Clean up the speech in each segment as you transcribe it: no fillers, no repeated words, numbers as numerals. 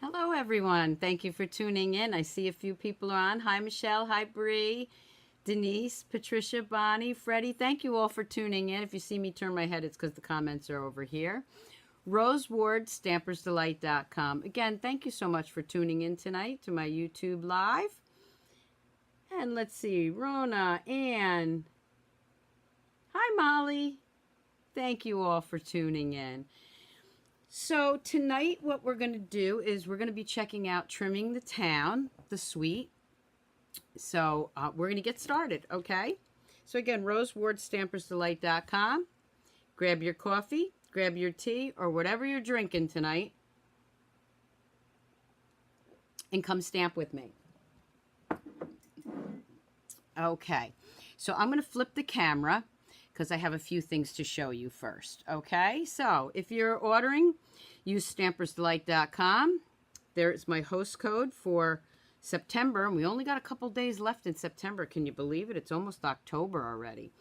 Hello, everyone. Thank you for tuning in. I see a few people are on. Hi, Michelle. Hi, Bree. Denise, Patricia, Bonnie, Freddie. Thank you all for tuning in. If you see me turn my head, it's because the comments are over here. Rose Ward, Stampersdelight.com. Again, thank you so much for tuning in tonight to my YouTube Live. And let's see, Rona, Ann. Hi, Molly. Thank you all for tuning in. So tonight what we're going to do is we're going to be checking out Trimming the Town, the suite. So we're going to get started, okay? So again, rosewardStampersdelight.com. Grab your coffee, grab your tea, or whatever you're drinking tonight, and come stamp with me. Okay, so I'm going to flip the camera because I have a few things to show you first, okay? So if you're ordering, use Stampersdelight.com. There's my host code for September, and we only got a couple days left in September. Can you believe it? It's almost October already.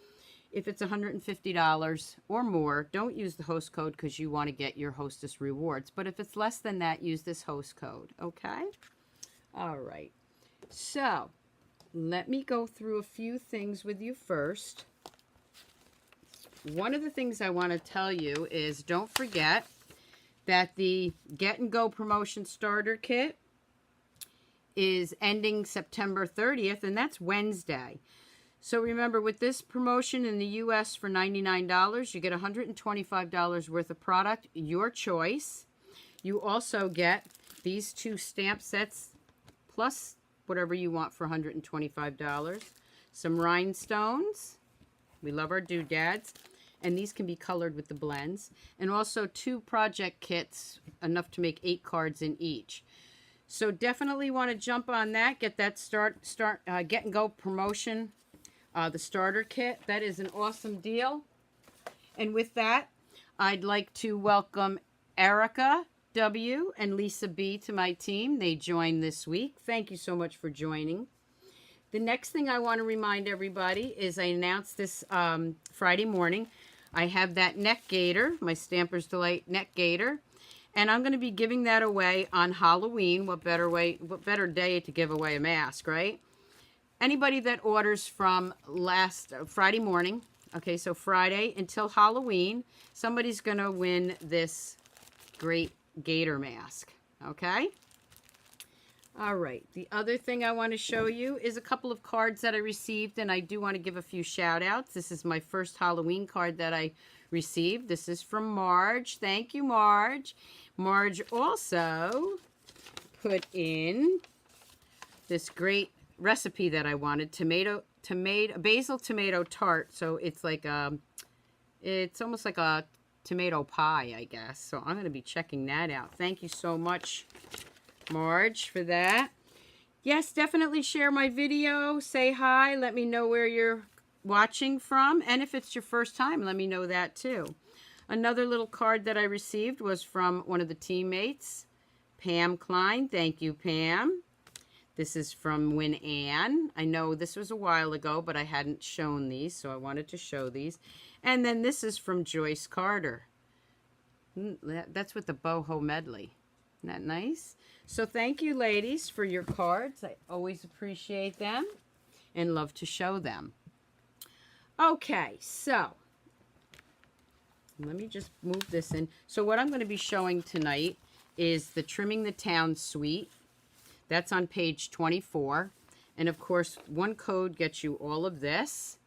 If it's $150 or more, don't use the host code because you want to get your hostess rewards. But if it's less than that, use this host code, okay? All right. So let me go through a few things with you first. One of the things I want to tell you is don't forget that the Get and Go promotion starter kit is ending September 30th, and that's Wednesday. So remember, with this promotion in the U.S. for $99, you get $125 worth of product, your choice. You also get these 2 stamp sets plus whatever you want for $125. Some rhinestones. We love our doodads. And these can be colored with the blends. And also 2 project kits, enough to make 8 cards in each. So definitely want to jump on that. Get that Get and Go promotion, the starter kit. That is an awesome deal. And with that, I'd like to welcome Erica W. and Lisa B. to my team. They joined this week. Thank you so much for joining. The next thing I want to remind everybody is I announced this Friday morning. I have that neck gaiter, my Stampers Delight neck gaiter, and I'm going to be giving that away on Halloween. What better day to give away a mask, right? Anybody that orders from last Friday morning, okay, so Friday until Halloween, somebody's going to win this great gaiter mask, okay? All right, the other thing I want to show you is a couple of cards that I received, and I do want to give a few shout outs. This is my first Halloween card that I received. This is from Marge. Thank you, Marge. Marge also put in this great recipe that I wanted, basil tomato tart. So it's like it's almost like a tomato pie, I guess. So I'm going to be checking that out. Thank you so much, Marge, for that. Yes, definitely share my video. Say hi. Let me know where you're watching from. And if it's your first time, let me know that too. Another little card that I received was from one of the teammates, Pam Klein. Thank you, Pam. This is from Win Ann. I know this was a while ago, but I hadn't shown these, so I wanted to show these. And then this is from Joyce Carter. That's with the boho medley. Isn't that nice? So thank you, ladies, for your cards. I always appreciate them and love to show them. Okay, so let me just move this in. So what I'm going to be showing tonight is the Trimming the Town suite. That's on page 24. And of course, one code gets you all of this.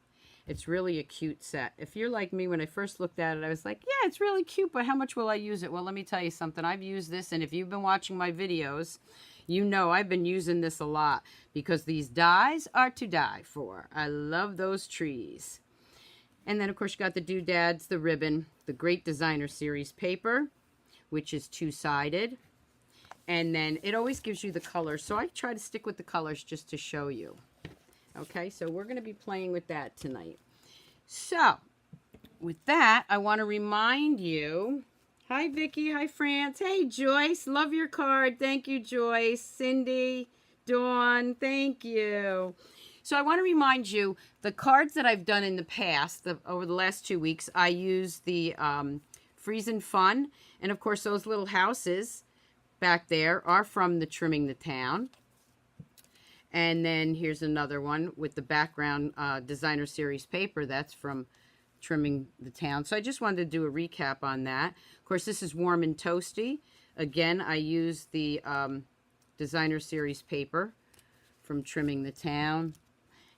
It's really a cute set. If you're like me, when I first looked at it, I was like, yeah, it's really cute, but how much will I use it? Well, let me tell you something. I've used this, and if you've been watching my videos, you know I've been using this a lot because these dies are to die for. I love those trees. And then, of course, you got the doodads, the ribbon, the Great Designer Series paper, which is 2-sided. And then it always gives you the colors. So I try to stick with the colors just to show you. Okay, so we're going to be playing with that tonight. So, with that, I want to remind you. Hi, Vicki. Hi, France. Hey, Joyce. Love your card. Thank you, Joyce. Cindy, Dawn. Thank you. So I want to remind you, the cards that I've done in the past, over the last 2 weeks, I used the Freeze and Fun. And, of course, those little houses back there are from the Trimming the Town. And then here's another one with the background designer series paper. That's from Trimming the Town. So I just wanted to do a recap on that. Of course, this is Warm and Toasty. Again, I used the designer series paper from Trimming the Town.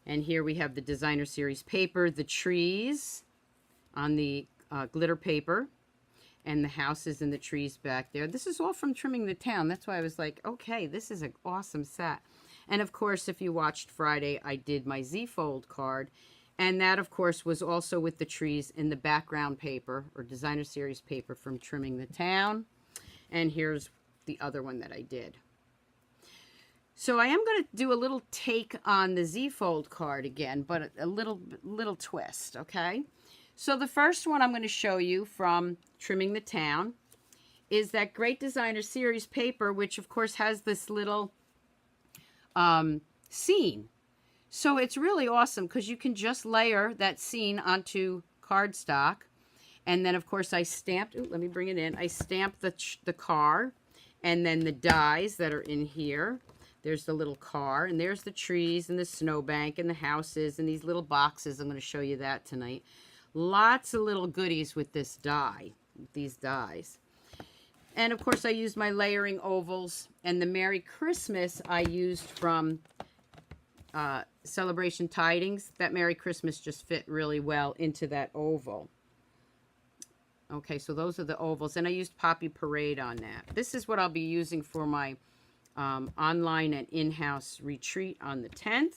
And here we have the designer series paper, the trees on the glitter paper, and the houses and the trees back there. This is all from Trimming the Town. That's why I was like, okay, this is an awesome set. And of course, if you watched Friday, I did my Z-fold card. And that, of course, was also with the trees in the background paper or designer series paper from Trimming the Town. And here's the other one that I did. So I am going to do a little take on the Z-fold card again, but a little twist, okay? So the first one I'm going to show you from Trimming the Town is that great designer series paper, which of course has this little scene. So it's really awesome because you can just layer that scene onto cardstock. And then of course I stamped, ooh, let me bring it in. I stamped the car and then the dies that are in here. There's the little car, and there's the trees and the snowbank and the houses and these little boxes. I'm going to show you that tonight. Lots of little goodies with this die, with these dies. And of course I used my layering ovals, and the Merry Christmas I used from Celebration Tidings. That Merry Christmas just fit really well into that oval. Okay, so those are the ovals, and I used Poppy Parade on that. This is what I'll be using for my online and in-house retreat on the 10th.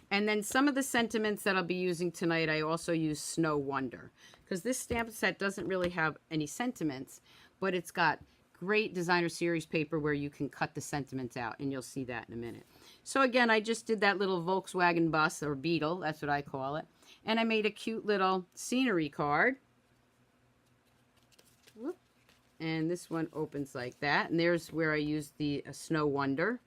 And then some of the sentiments that I'll be using tonight, I also use Snow Wonder. Because this stamp set doesn't really have any sentiments, but it's got great designer series paper where you can cut the sentiments out, and you'll see that in a minute. So again, I just did that little Volkswagen bus, or Beetle, that's what I call it. And I made a cute little scenery card. Whoop. And this one opens like that. And there's where I used the Snow Wonder.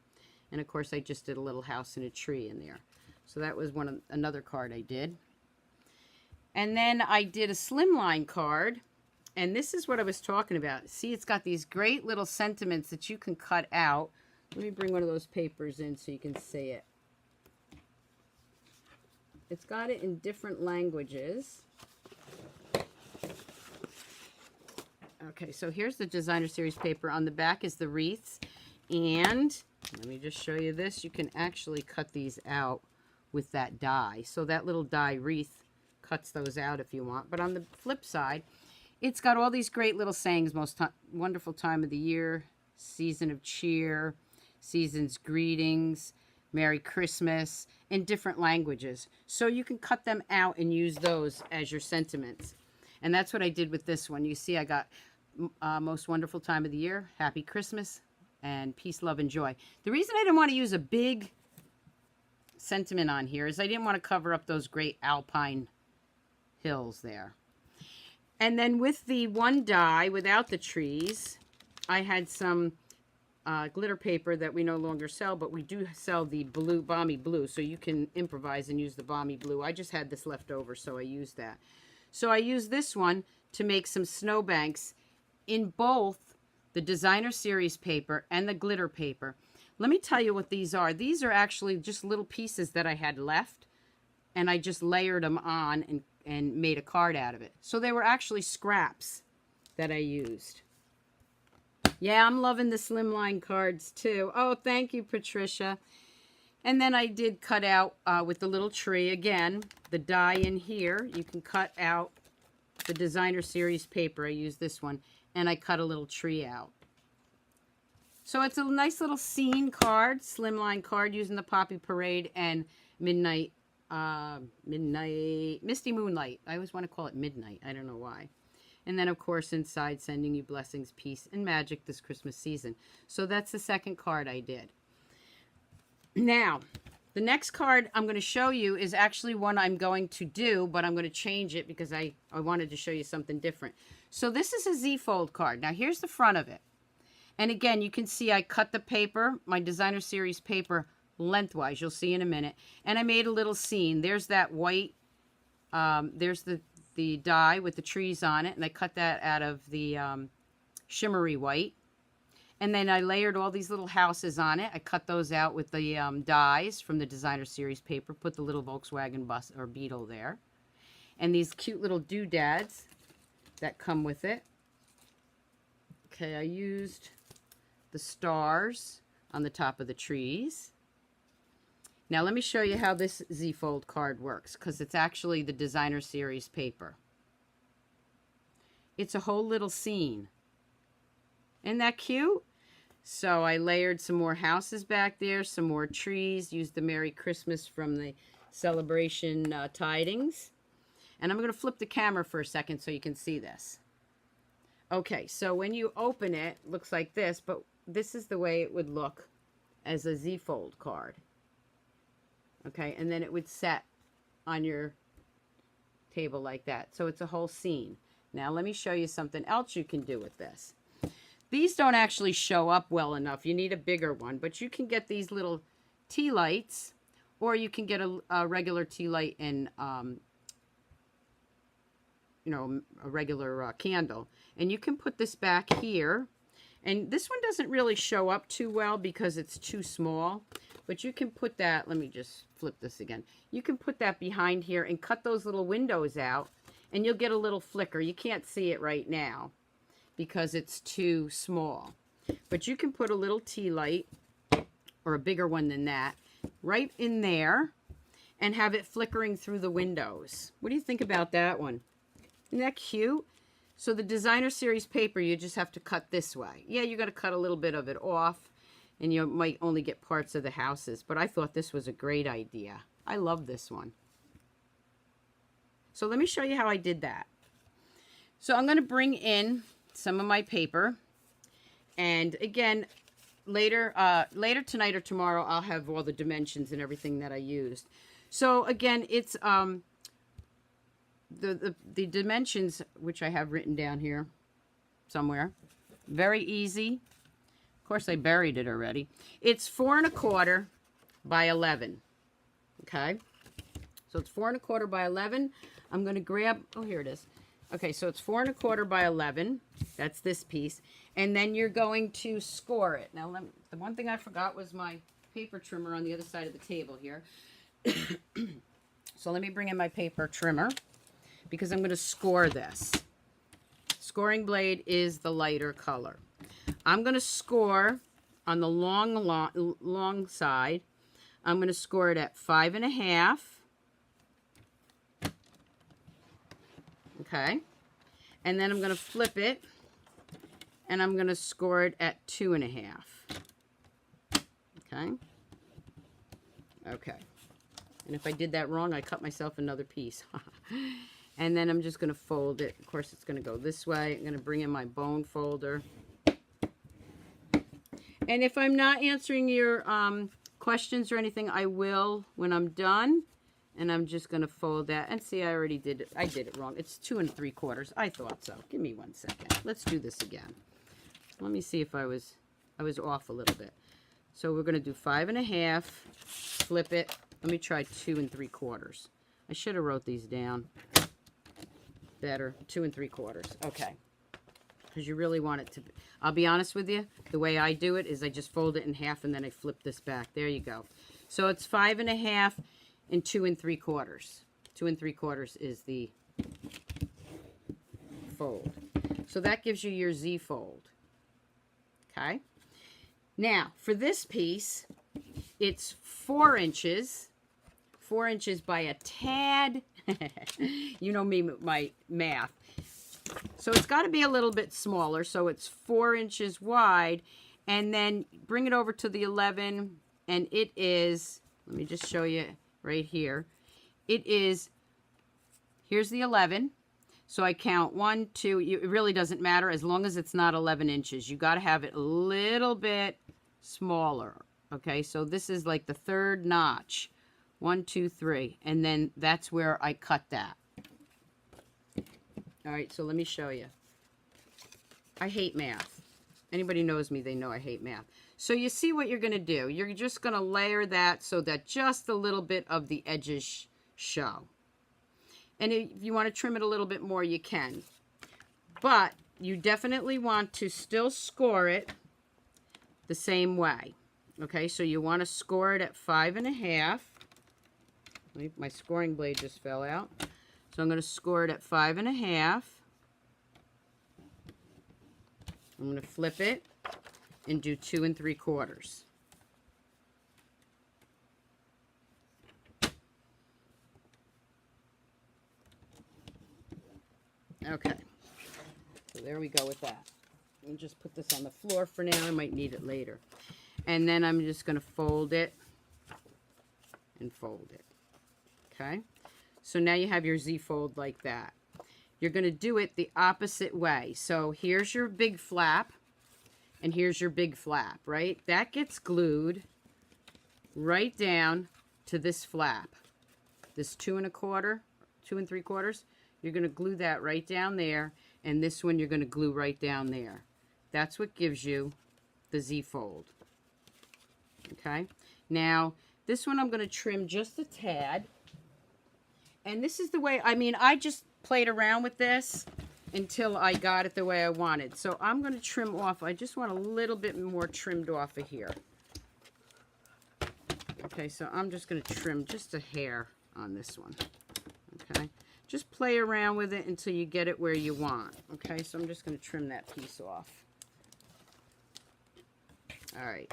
And of course, I just did a little house and a tree in there. So that was another card I did. And then I did a slimline card. And this is what I was talking about. See, it's got these great little sentiments that you can cut out. Let me bring one of those papers in so you can see it. It's got it in different languages. Okay, so here's the designer series paper. On the back is the wreaths. And let me just show you this. You can actually cut these out with that die. So that little die wreath cuts those out if you want. But on the flip side, it's got all these great little sayings. Most wonderful time of the year, season of cheer, season's greetings, Merry Christmas, in different languages. So you can cut them out and use those as your sentiments. And that's what I did with this one. You see, I got most wonderful time of the year, Happy Christmas, and peace, love, and joy. The reason I didn't want to use a big sentiment on here is I didn't want to cover up those great alpine hills there. And then with the one die, without the trees, I had some glitter paper that we no longer sell, but we do sell the blue, balmy blue, so you can improvise and use the balmy blue. I just had this left over, so I used that. So I used this one to make some snowbanks in both the designer series paper and the glitter paper. Let me tell you what these are. These are actually just little pieces that I had left, and I just layered them on and made a card out of it. So they were actually scraps that I used. Yeah, I'm loving the slimline cards too. Oh, thank you, Patricia. And then I did cut out with the little tree, again, the die in here. You can cut out the designer series paper. I used this one, and I cut a little tree out. So it's a nice little scene card, slimline card, using the Poppy Parade and Misty Moonlight. I always want to call it Midnight. I don't know why. And then, of course, inside, sending you blessings, peace, and magic this Christmas season. So that's the second card I did. Now, the next card I'm going to show you is actually one I'm going to do, but I'm going to change it because I wanted to show you something different. So this is a Z-fold card. Now, here's the front of it. And again, you can see I cut the paper, my designer series paper, lengthwise. You'll see in a minute. And I made a little scene. There's that white, there's the die with the trees on it, and I cut that out of the Shimmery White. And then I layered all these little houses on it. I cut those out with the dies from the Designer Series paper. Put the little Volkswagen bus or Beetle there. And these cute little doodads that come with it. Okay, I used the stars on the top of the trees. Now let me show you how this Z-fold card works, because it's actually the Designer Series paper. It's a whole little scene. Isn't that cute? So I layered some more houses back there, some more trees, used the Merry Christmas from the Celebration Tidings. And I'm going to flip the camera for a second so you can see this. Okay, so when you open it, it looks like this, but this is the way it would look as a Z-fold card. Okay, and then it would set on your table like that. So it's a whole scene. Now let me show you something else you can do with this. These don't actually show up well enough. You need a bigger one, but you can get these little tea lights, or you can get a regular tea light and, you know, a regular candle. And you can put this back here. And this one doesn't really show up too well because it's too small. But you can put that, let me just flip this again. You can put that behind here and cut those little windows out, and you'll get a little flicker. You can't see it right now because it's too small. But you can put a little tea light, or a bigger one than that, right in there and have it flickering through the windows. What do you think about that one? Isn't that cute? So the Designer Series paper, you just have to cut this way. Yeah, you got to cut a little bit of it off, and you might only get parts of the houses. But I thought this was a great idea. I love this one. So let me show you how I did that. So I'm going to bring in some of my paper. And again, later tonight or tomorrow, I'll have all the dimensions and everything that I used. So again, it's the dimensions, which I have written down here somewhere. Very easy. Of course, I buried it already. It's 4 1/4 by 11. Okay. So it's 4 1/4 by 11. I'm going to grab, oh, here it is. Okay, so it's 4 1/4 by 11. That's this piece. And then you're going to score it. Now, the one thing I forgot was my paper trimmer on the other side of the table here. So let me bring in my paper trimmer, because I'm going to score this. Scoring blade is the lighter color. I'm going to score on the long side. I'm going to score it at 5 1/2. Okay. And then I'm going to flip it, and I'm going to score it at 2 1/2. Okay. Okay. And if I did that wrong, I cut myself another piece. And then I'm just going to fold it. Of course, it's going to go this way. I'm going to bring in my bone folder. And if I'm not answering your questions or anything, I will when I'm done. And I'm just going to fold that. And see, I already did it. I did it wrong. It's 2 3/4. I thought so. Give me 1 second. Let's do this again. Let me see if I was off a little bit. So we're going to do 5 1/2. Flip it. Let me try 2 3/4. I should have wrote these down better. 2 3/4. Okay. Because you really want it to be. I'll be honest with you. The way I do it is I just fold it in half and then I flip this back. There you go. So it's 5 1/2 and 2 3/4. 2 3/4 is the fold. So that gives you your Z fold. Okay. Now for this piece, it's 4 inches. 4 inches by a tad. You know me, my math. So it's got to be a little bit smaller. So it's 4 inches wide. And then bring it over to the 11. And it is, let me just show you right here. It is, here's the 11. So I count 1, 2. It really doesn't matter as long as it's not 11 inches. You got to have it a little bit smaller. Okay, so this is like the 3rd notch. 1, 2, 3. And then that's where I cut that. All right, so let me show you. I hate math. Anybody knows me, they know I hate math. So you see what you're going to do. You're just going to layer that so that just a little bit of the edges show. And if you want to trim it a little bit more, you can. But you definitely want to still score it the same way. Okay, so you want to score it at 5.5. My scoring blade just fell out. So I'm going to score it at 5.5. I'm going to flip it and do 2 3/4. Okay, so there we go with that. Let me just put this on the floor for now. I might need it later. And then I'm just going to fold it and fold it. Okay, so now you have your Z-fold like that. You're going to do it the opposite way. So here's your big flap, and here's your big flap, right? That gets glued right down to this flap. This 2 1/4, 2 3/4. You're going to glue that right down there, and this one you're going to glue right down there. That's what gives you the Z-fold. Okay? Now, this one I'm going to trim just a tad. And this is the way, I mean, I just played around with this until I got it the way I wanted. So I'm going to trim off. I just want a little bit more trimmed off of here. Okay, so I'm just going to trim just a hair on this one. Okay? Just play around with it until you get it where you want. Okay, so I'm just going to trim that piece off. All right.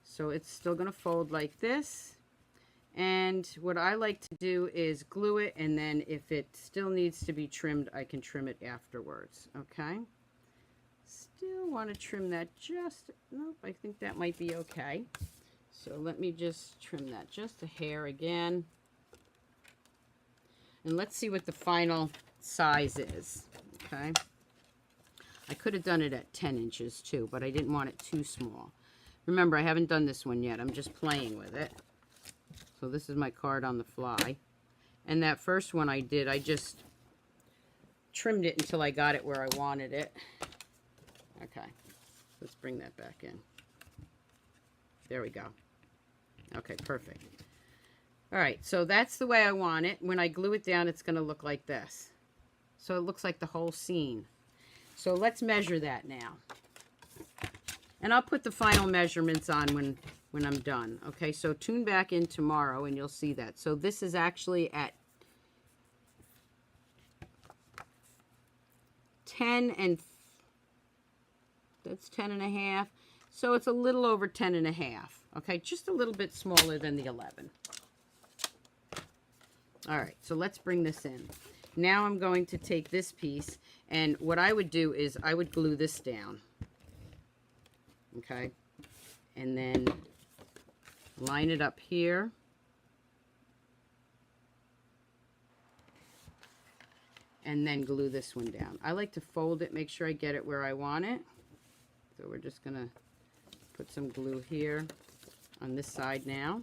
So it's still going to fold like this. And what I like to do is glue it, and then if it still needs to be trimmed, I can trim it afterwards. Okay? Still want to trim that just, nope, I think that might be okay. So let me just trim that just a hair again. And let's see what the final size is. Okay? I could have done it at 10 inches too, but I didn't want it too small. Remember, I haven't done this one yet. I'm just playing with it. So this is my card on the fly. And that first one I did, I just trimmed it until I got it where I wanted it. Okay, let's bring that back in. There we go. Okay, perfect. All right, so that's the way I want it. When I glue it down, it's going to look like this. So it looks like the whole scene. So let's measure that now. And I'll put the final measurements on when I'm done. Okay, so tune back in tomorrow and you'll see that. So this is actually at 10 and that's 10.5. So it's a little over 10.5. Okay, just a little bit smaller than the 11. All right, so let's bring this in. Now I'm going to take this piece, and what I would do is I would glue this down. Okay, and then line it up here. And then glue this one down. I like to fold it, make sure I get it where I want it. So we're just going to put some glue here on this side now.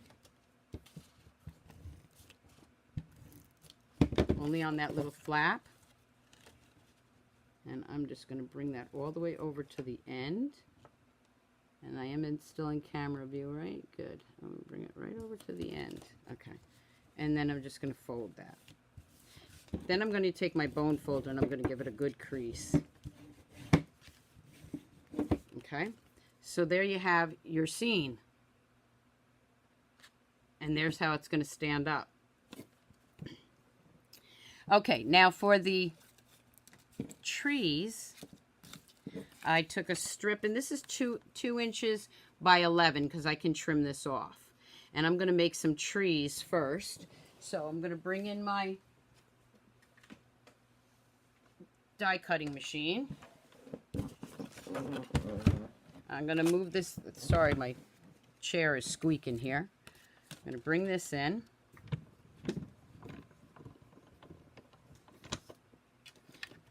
Only on that little flap. And I'm just going to bring that all the way over to the end. And I am still in camera view, right? Good. I'm going to bring it right over to the end. Okay. And then I'm just going to fold that. Then I'm going to take my bone folder and I'm going to give it a good crease. Okay. So there you have your scene. And there's how it's going to stand up. Okay, now for the trees, I took a strip, and this is 2 inches by 11 because I can trim this off. And I'm going to make some trees first. So I'm going to bring in my die cutting machine. I'm going to move this, sorry, my chair is squeaking here. I'm going to bring this in.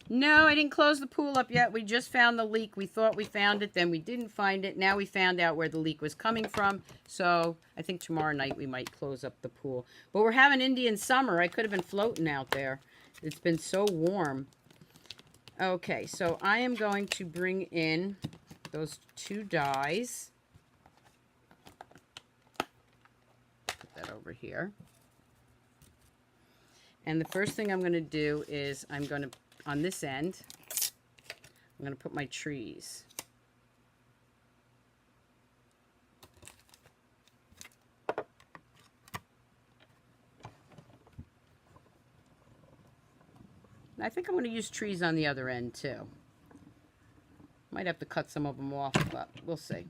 No, I didn't close the pool up yet. We just found the leak. We thought we found it, then we didn't find it. Now we found out where the leak was coming from. So I think tomorrow night we might close up the pool. But we're having Indian summer. I could have been floating out there. It's been so warm. Okay, so I am going to bring in those 2 dies. Put that over here. And the first thing I'm going to do is I'm going to on this end, I'm going to put my trees. I think I'm going to use trees on the other end too. Might have to cut some of them off, but we'll see.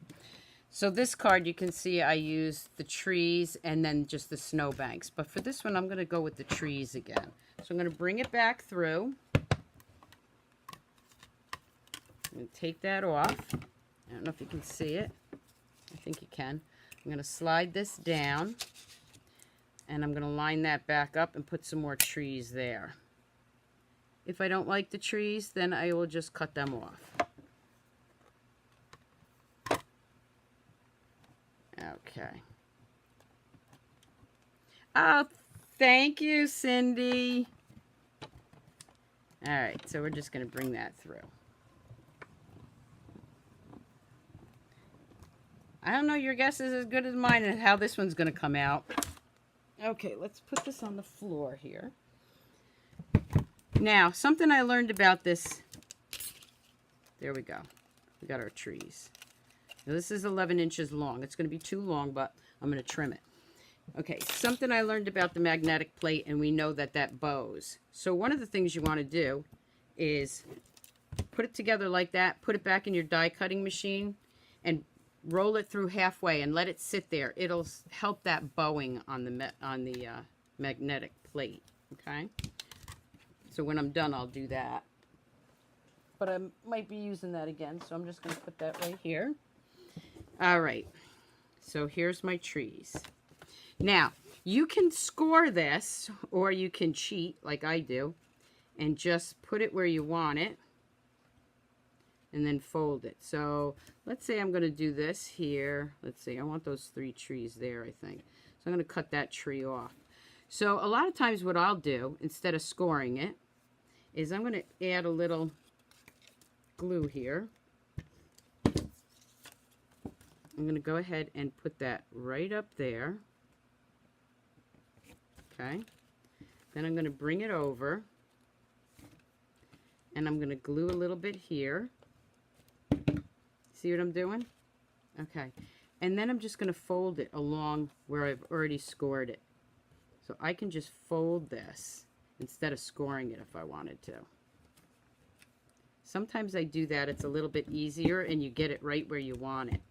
So this card, you can see I used the trees and then just the snowbanks. But for this one, I'm going to go with the trees again. So I'm going to bring it back through. I'm going to take that off. I don't know if you can see it. I think you can. I'm going to slide this down. And I'm going to line that back up and put some more trees there. If I don't like the trees, then I will just cut them off. Okay. Oh, thank you, Cindy. All right, so we're just going to bring that through. I don't know, your guess is as good as mine as how this one's going to come out. Okay, let's put this on the floor here. Now, something I learned about this, there we go. We got our trees. Now, this is 11 inches long. It's going to be too long, but I'm going to trim it. Okay, something I learned about the magnetic plate, and we know that that bows. So one of the things you want to do is put it together like that, put it back in your die cutting machine, and roll it through halfway and let it sit there. It'll help that bowing on the magnetic plate, okay? So when I'm done, I'll do that. But I might be using that again, so I'm just going to put that right here. All right. So here's my trees. Now, you can score this, or you can cheat like I do, and just put it where you want it, and then fold it. So let's say I'm going to do this here. Let's see, I want those 3 trees there, I think. So I'm going to cut that tree off. So a lot of times what I'll do, instead of scoring it, is I'm going to add a little glue here. I'm going to go ahead and put that right up there. Okay. Then I'm going to bring it over. And I'm going to glue a little bit here. See what I'm doing? Okay. And then I'm just going to fold it along where I've already scored it. So I can just fold this instead of scoring it if I wanted to. Sometimes I do that. It's a little bit easier and you get it right where you want it.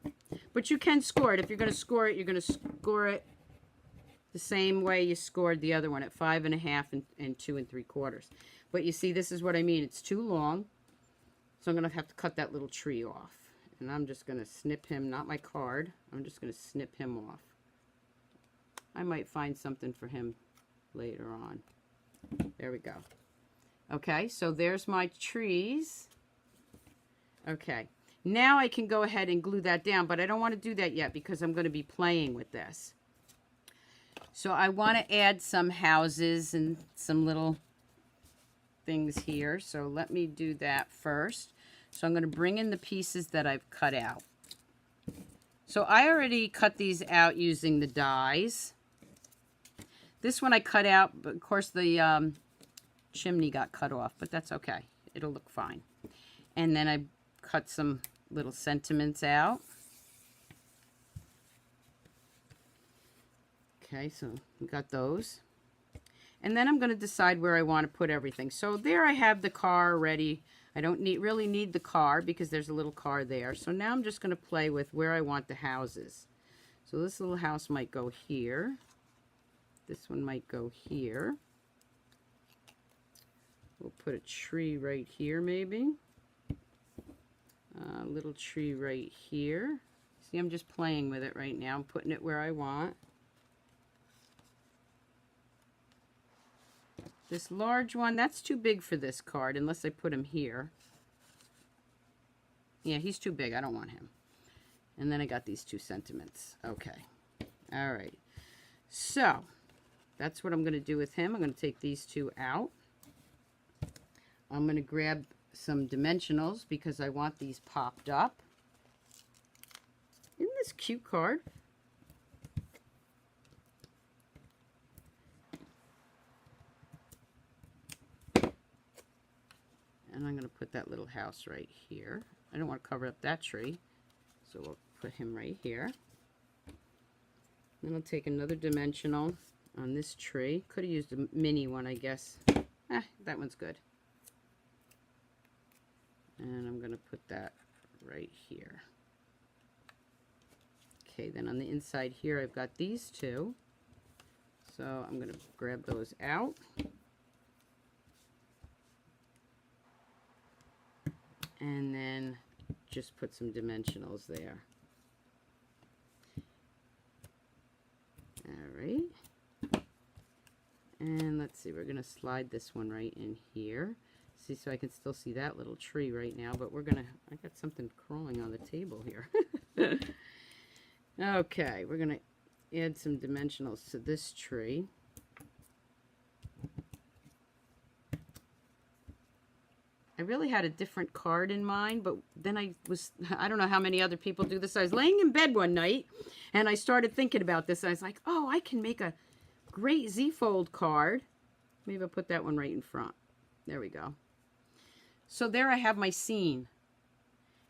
But you can score it. If you're going to score it, you're going to score it the same way you scored the other one at 5 1/2 and 2 3/4. But you see, this is what I mean. It's too long. So I'm going to have to cut that little tree off. And I'm just going to snip him, not my card. I'm just going to snip him off. I might find something for him later on. There we go. Okay, so there's my trees. Okay, now I can go ahead and glue that down, but I don't want to do that yet because I'm going to be playing with this. So I want to add some houses and some little things here. So let me do that first. So I'm going to bring in the pieces that I've cut out. So I already cut these out using the dies. This one I cut out, but of course the chimney got cut off, but that's okay. It'll look fine. And then I cut some little sentiments out. Okay, so we got those. And then I'm going to decide where I want to put everything. So there I have the car ready. I don't really need the car because there's a little car there. So now I'm just going to play with where I want the houses. So this little house might go here. This one might go here. We'll put a tree right here maybe. A little tree right here. See, I'm just playing with it right now. I'm putting it where I want. This large one, that's too big for this card unless I put him here. Yeah, he's too big. I don't want him. And then I got these 2 sentiments. Okay. All right. So that's what I'm going to do with him. I'm going to take these 2 out. I'm going to grab some dimensionals because I want these popped up. Isn't this cute card? put that little house right here. I don't want to cover up that tree, so we'll put him right here. Then I'll take another dimensional on this tree. Could have used a mini one, I guess. That one's good. And I'm going to put that right here. Okay, then on the inside here, I've got these two. So I'm going to grab those out. And then just put some dimensionals there. All right. And let's see, we're going to slide this one right in here. See, so I can still see that little tree right now, but we're going to, I got something crawling on the table here. Okay, we're going to add some dimensionals to this tree. I really had a different card in mind, but then I don't know how many other people do this. I was laying in bed one night, and I started thinking about this. I was like, oh, I can make a great Z-fold card. Maybe I'll put that one right in front. There we go. So there I have my scene.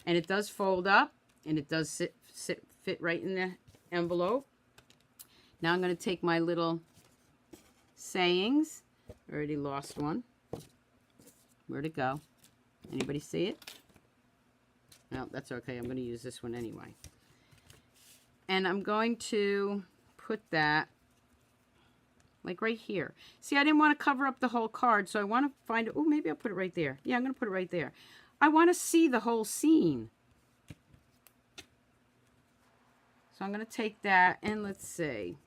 And it does fold up, and it does fit right in the envelope. Now I'm going to take my little sayings. Already lost one. Where'd it go? Anybody see it? No, that's okay. I'm going to use this one anyway. And I'm going to put that like right here. See, I didn't want to cover up the whole card, so I want to find, oh, maybe I'll put it right there. Yeah, I'm going to put it right there. I want to see the whole scene. So I'm going to take that, and let's see.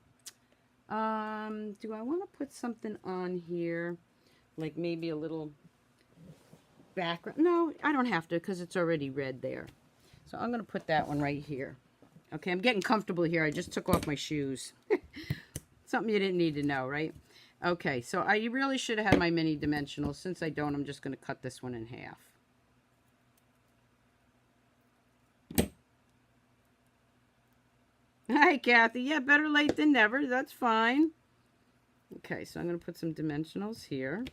Do I want to put something on here? Like maybe a little background? No, I don't have to because it's already red there. So I'm going to put that one right here. Okay, I'm getting comfortable here. I just took off my shoes. Something you didn't need to know, right? Okay, so I really should have had my mini dimensional. Since I don't, I'm just going to cut this one in half. Hi, Kathy. Yeah, better late than never. That's fine. Okay, so I'm going to put some dimensionals here.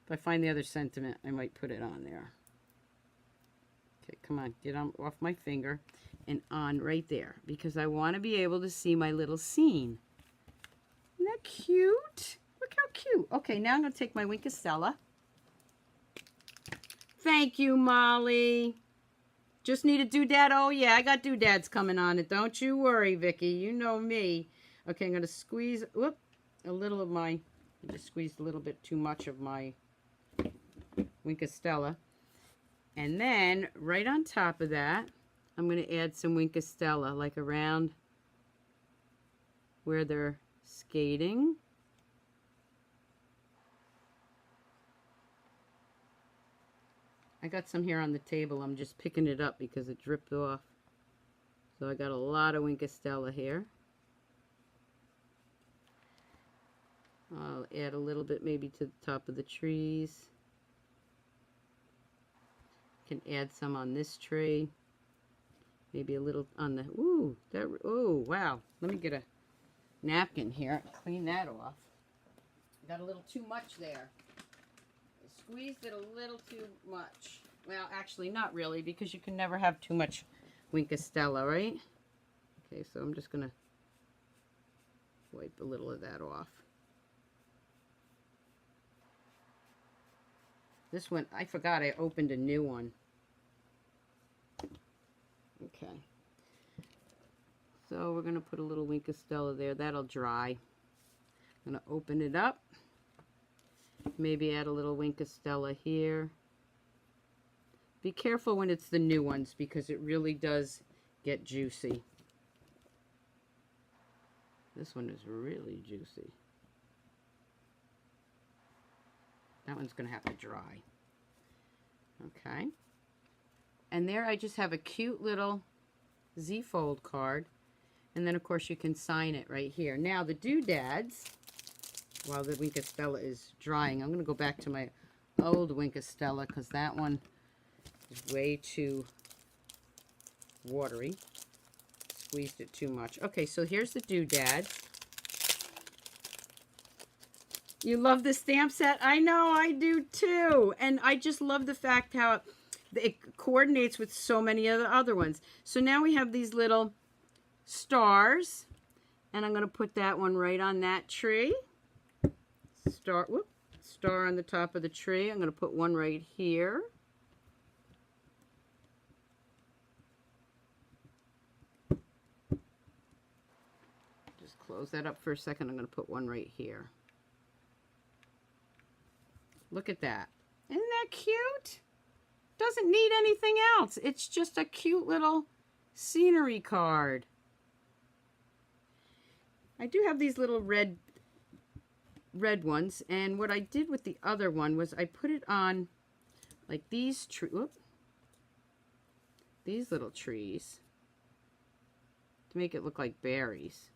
If I find the other sentiment, I might put it on there. Okay, come on. Get on off my finger and on right there, because I want to be able to see my little scene. Isn't that cute? Look how cute. Okay, now I'm going to take my Wink of Stella. Thank you, Molly. Just need a doodad. Oh, yeah, I got doodads coming on it. Don't you worry, Vicky. You know me. Okay, I'm going to squeeze, whoop, a little of my, I just squeezed a little bit too much of my Wink of Stella. And then, right on top of that, I'm going to add some Wink of Stella, like around where they're skating. I got some here on the table. I'm just picking it up because it dripped off. So I got a lot of Wink of Stella here. I'll add a little bit maybe to the top of the trees. Can add some on this tree. Maybe a little on the, ooh, that, oh, wow. Let me get a napkin here and clean that off. Got a little too much there. I squeezed it a little too much. Well, actually, not really, because you can never have too much Wink of Stella, right? Okay, so I'm just going to wipe a little of that off. This one, I forgot I opened a new one. Okay. So we're going to put a little Wink of Stella there. That'll dry. I'm going to open it up. Maybe add a little Wink of Stella here. Be careful when it's the new ones because it really does get juicy. This one is really juicy. That one's going to have to dry. Okay. And there I just have a cute little Z-fold card. And then, of course, you can sign it right here. Now, the doodads, while the Wink of Stella is drying, I'm going to go back to my old Wink of Stella because that one is way too watery. Squeezed it too much. Okay, so here's the doodad. You love the stamp set? I know, I do too. And I just love the fact how it coordinates with so many of the other ones. So now we have these little stars. And I'm going to put that one right on that tree. Star on the top of the tree. I'm going to put one right here. Just close that up for a second. I'm going to put one right here. Look at that. Isn't that cute? Doesn't need anything else. It's just a cute little scenery card. I do have these little red ones, and what I did with the other one was I put it on like these little trees to make it look like berries.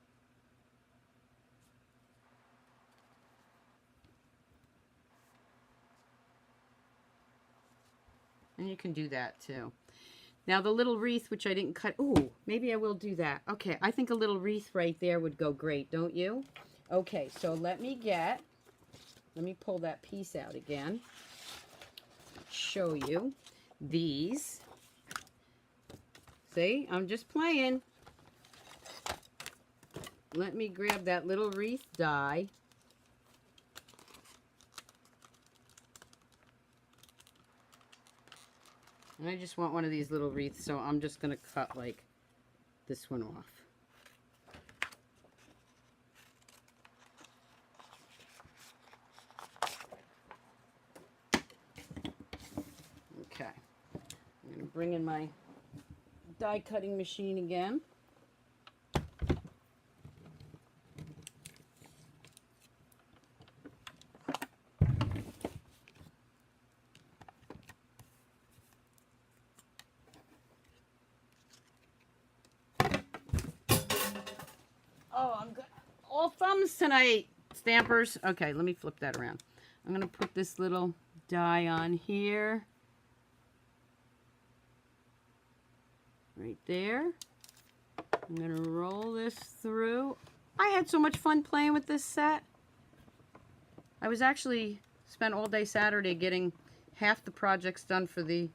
And you can do that too. Now the little wreath, which I didn't cut. Ooh, maybe I will do that. Okay, I think a little wreath right there would go great, don't you? Okay, so let me pull that piece out again. Show you these. See, I'm just playing. Let me grab that little wreath die. And I just want one of these little wreaths, so I'm just going to cut like this one off. Okay. I'm going to bring in my die cutting machine again. Oh, I'm good. All thumbs tonight, Stampers. Okay, let me flip that around. I'm going to put this little die on here. Right there. I'm going to roll this through. I had so much fun playing with this set. I was actually spent all day Saturday getting half the projects done for the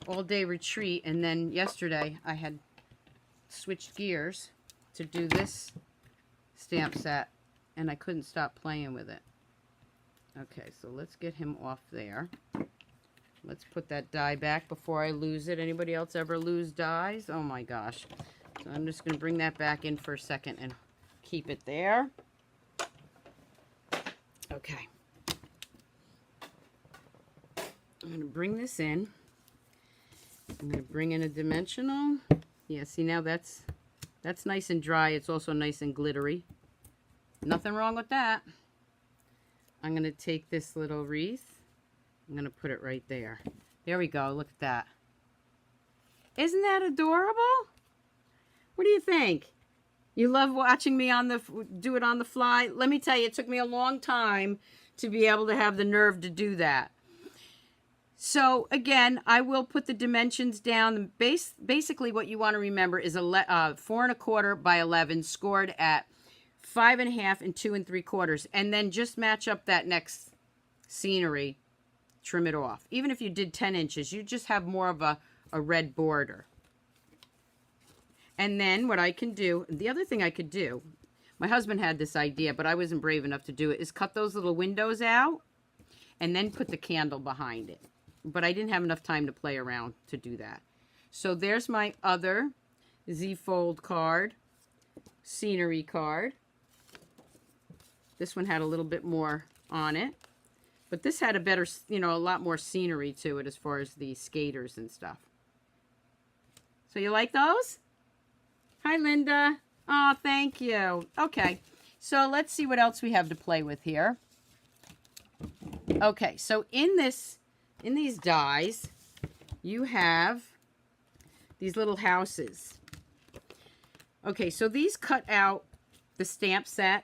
all-day retreat, and then yesterday I had switched gears to do this stamp set, and I couldn't stop playing with it. Okay, so let's get him off there. Let's put that die back before I lose it. Anybody else ever lose dies? Oh my gosh. So I'm just going to bring that back in for a second and keep it there. Okay. I'm going to bring this in. I'm going to bring in a dimensional. Yeah, see, now that's nice and dry. It's also nice and glittery. Nothing wrong with that. I'm going to take this little wreath. I'm going to put it right there. There we go. Look at that. Isn't that adorable? What do you think? You love watching me do it on the fly? Let me tell you, it took me a long time to be able to have the nerve to do that. So again, I will put the dimensions down. Basically what you want to remember is 4 1/4 by 11 scored at 5 1/2 and 2 3/4, and then just match up that next scenery, trim it off. Even if you did 10 inches, you just have more of a red border. And then what I can do, the other thing I could do, my husband had this idea, but I wasn't brave enough to do it, is cut those little windows out and then put the candle behind it. But I didn't have enough time to play around to do that. So there's my other Z-fold card, scenery card. This one had a little bit more on it. But this had a better, a lot more scenery to it as far as the skaters and stuff. So you like those? Hi, Linda. Oh, thank you. Okay, so let's see what else we have to play with here. Okay, so in these dies, you have these little houses. Okay, so these cut out the stamp set,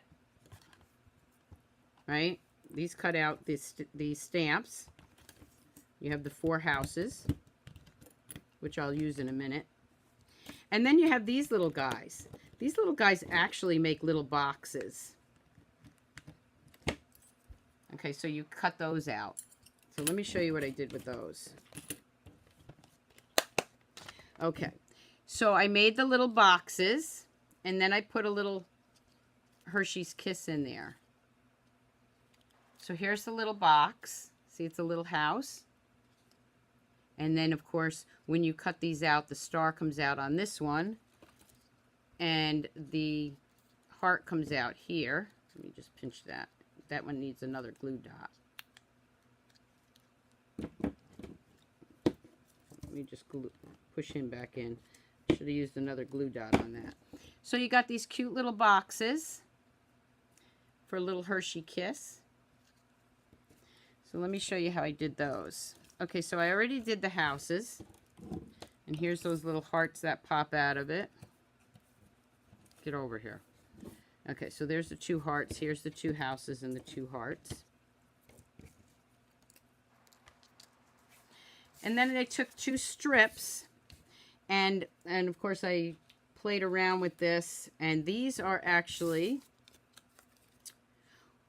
right? These cut out these stamps. You have the 4 houses, which I'll use in a minute. And then you have these little guys. These little guys actually make little boxes. Okay, so you cut those out. So let me show you what I did with those. Okay, so I made the little boxes, and then I put a little Hershey's Kiss in there. So here's the little box. See, it's a little house. And then, of course, when you cut these out, the star comes out on this one. And the heart comes out here. Let me just pinch that. That one needs another glue dot. Let me just push him back in. Should have used another glue dot on that. So you got these cute little boxes for a little Hershey Kiss. So let me show you how I did those. Okay, so I already did the houses. And here's those little hearts that pop out of it. Get over here. Okay, so there's the 2 hearts. Here's the 2 houses and the 2 hearts. And then I took 2 strips, and of course I played around with this, and these are actually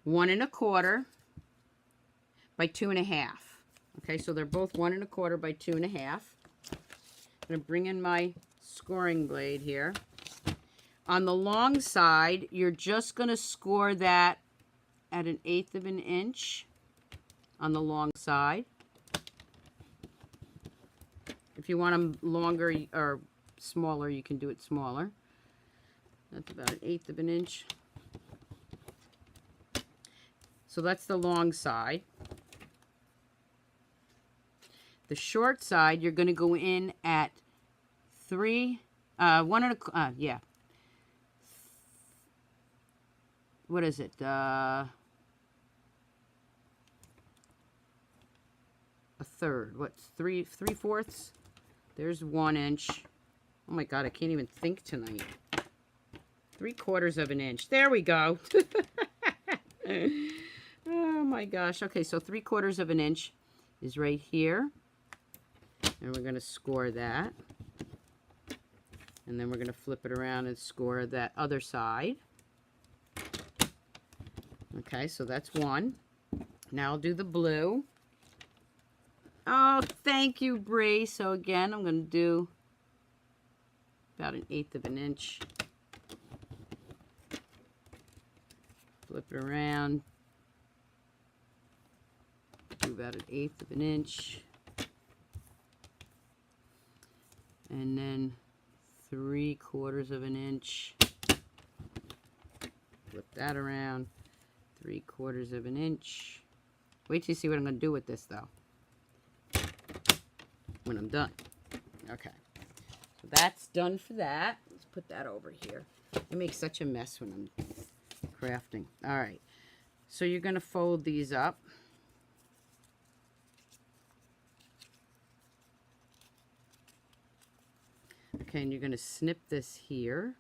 1 1/4 by 2 1/2. Okay, so they're both 1 1/4 by 2 1/2. I'm going to bring in my scoring blade here. On the long side, you're just going to score that at 1/8 of an inch on the long side. If you want them longer or smaller, you can do it smaller. That's about 1/8 of an inch. So that's the long side. The short side, you're going to go in at 3, 1 1/4, yeah. What is it? A third. What's 3/4? There's 1 inch. Oh my God, I can't even think tonight. 3/4 of an inch. There we go. Oh my gosh. Okay, so 3/4 of an inch is right here. And we're going to score that. And then we're going to flip it around and score that other side. Okay, so that's 1. Now I'll do the blue. Oh, thank you, Bree. So again, I'm going to do about 1/8 of an inch. Flip it around. Do about 1/8 of an inch. And then 3/4 of an inch. Flip that around. 3/4 of an inch. Wait till you see what I'm going to do with this, though, when I'm done. Okay, so that's done for that. Let's put that over here. I make such a mess when I'm crafting. All right, so you're going to fold these up. Okay, and you're going to snip this here.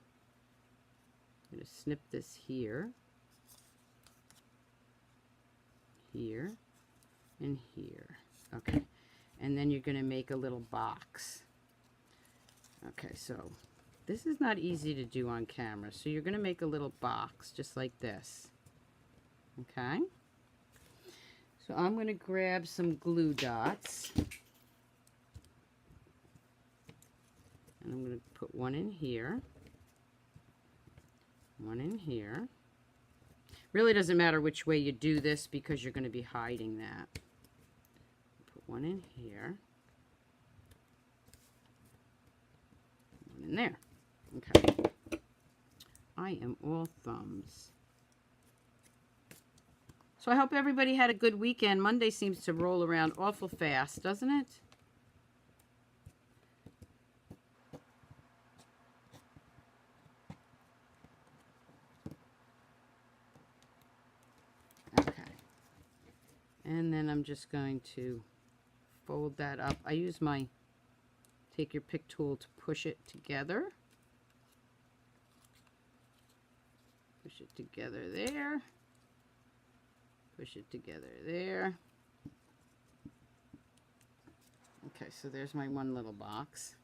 You're going to snip this here. Here and here. Okay, and then you're going to make a little box. Okay, so this is not easy to do on camera, so you're going to make a little box just like this. Okay, so I'm going to grab some glue dots, and I'm going to put 1 in here, 1 in here. Really doesn't matter which way you do this because you're going to be hiding that. Put 1 in here. 1 in there. Okay. I am all thumbs. So I hope everybody had a good weekend. Monday seems to roll around awful fast, doesn't it? And then I'm just going to fold that up. I use my take your pick tool to push it together. Push it together there. Push it together there. Okay, so there's my one little box.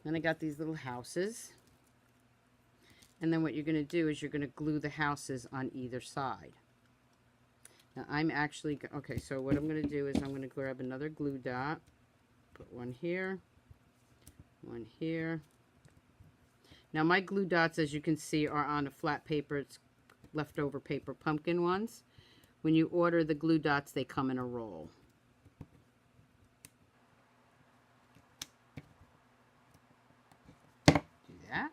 Then I got these little houses. And then what you're going to do is you're going to glue the houses on either side. Now I'm actually, okay, so what I'm going to do is I'm going to grab another glue dot, put one here, one here. Now my glue dots, as you can see, are on a flat paper. It's leftover paper pumpkin ones. When you order the glue dots, they come in a roll. Do that.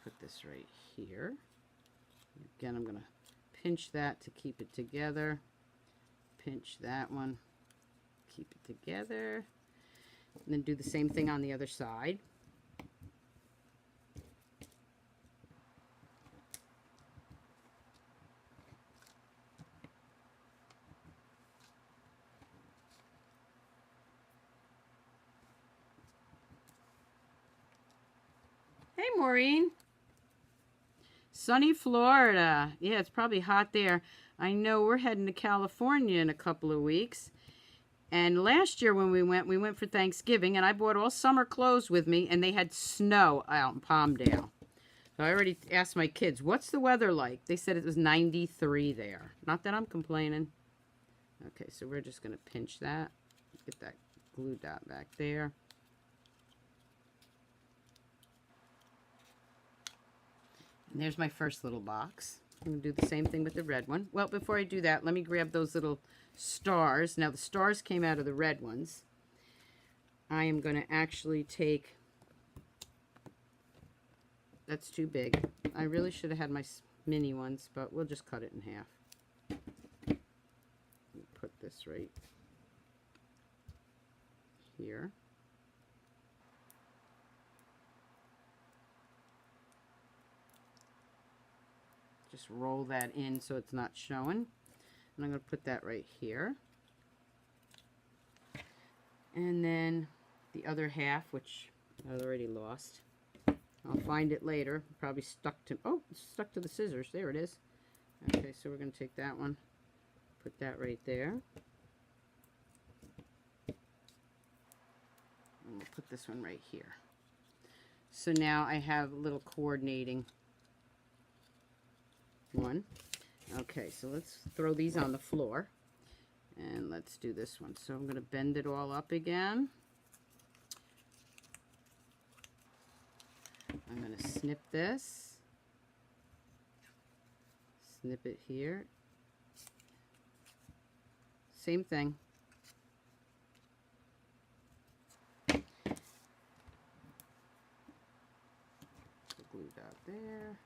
Put this right here. Again, I'm going to pinch that to keep it together. Pinch that one. Keep it together. And then do the same thing on the other side. Hey, Maureen. Sunny Florida. Yeah, it's probably hot there. I know we're heading to California in a couple of weeks. And last year when we went for Thanksgiving, and I bought all summer clothes with me, and they had snow out in Palmdale. So I already asked my kids, what's the weather like? They said it was 93 there. Not that I'm complaining. Okay, so we're just going to pinch that. Get that glue dot back there. And there's my first little box. I'm going to do the same thing with the red one. Well, before I do that, let me grab those little stars. Now, the stars came out of the red ones. I am going to actually take... That's too big. I really should have had my mini ones, but we'll just cut it in half. Put this right here. Just roll that in so it's not showing. And I'm going to put that right here. And then the other half, which I already lost. I'll find it later. Probably stuck to, oh, it's stuck to the scissors. There it is. Okay, so we're going to take that one, put that right there. And we'll put this one right here. So now I have a little coordinating one. Okay, so let's throw these on the floor and let's do this one. So I'm going to bend it all up again. I'm going to snip this, snip it here, same thing. Glue dot there.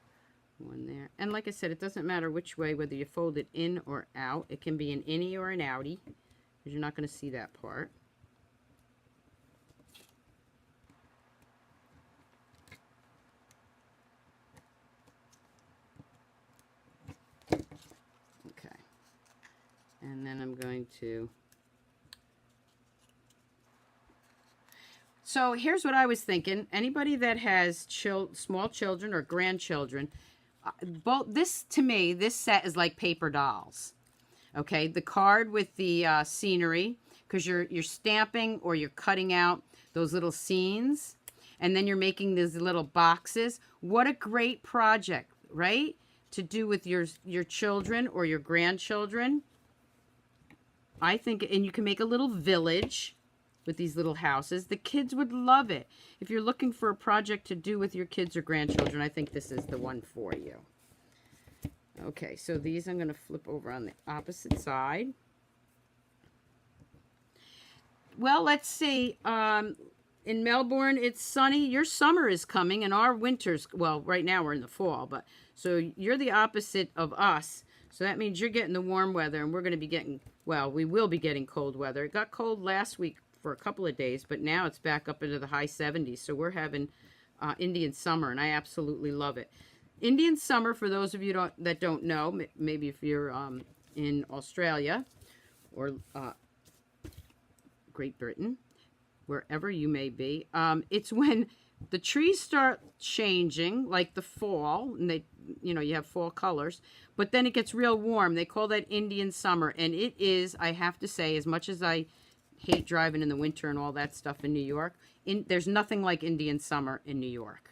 One there. And like I said, it doesn't matter which way, whether you fold it in or out. It can be an innie or an outie, because you're not going to see that part. Okay. And then I'm going to... So here's what I was thinking. Anybody that has small children or grandchildren, both this, to me, this set is like paper dolls. Okay, the card with the scenery, because you're stamping or you're cutting out those little scenes, and then you're making these little boxes. What a great project, right? To do with your children or your grandchildren. I think, and you can make a little village with these little houses. The kids would love it. If you're looking for a project to do with your kids or grandchildren, I think this is the one for you. Okay, so these I'm going to flip over on the opposite side. Well, let's see. In Melbourne, it's sunny. Your summer is coming, and our winter's, well, right now we're in the fall, but so you're the opposite of us. So that means you're getting the warm weather, and we're going to be getting, well, we will be getting cold weather. It got cold last week for a couple of days, but now it's back up into the high 70s. So we're having Indian summer, and I absolutely love it. Indian summer, for those of you that don't know, maybe if you're in Australia or Great Britain, wherever you may be, it's when the trees start changing, like the fall, and they, you have fall colors, but then it gets real warm. They call that Indian summer, and it is, I have to say, as much as I hate driving in the winter and all that stuff in New York. There's nothing like Indian summer in New York.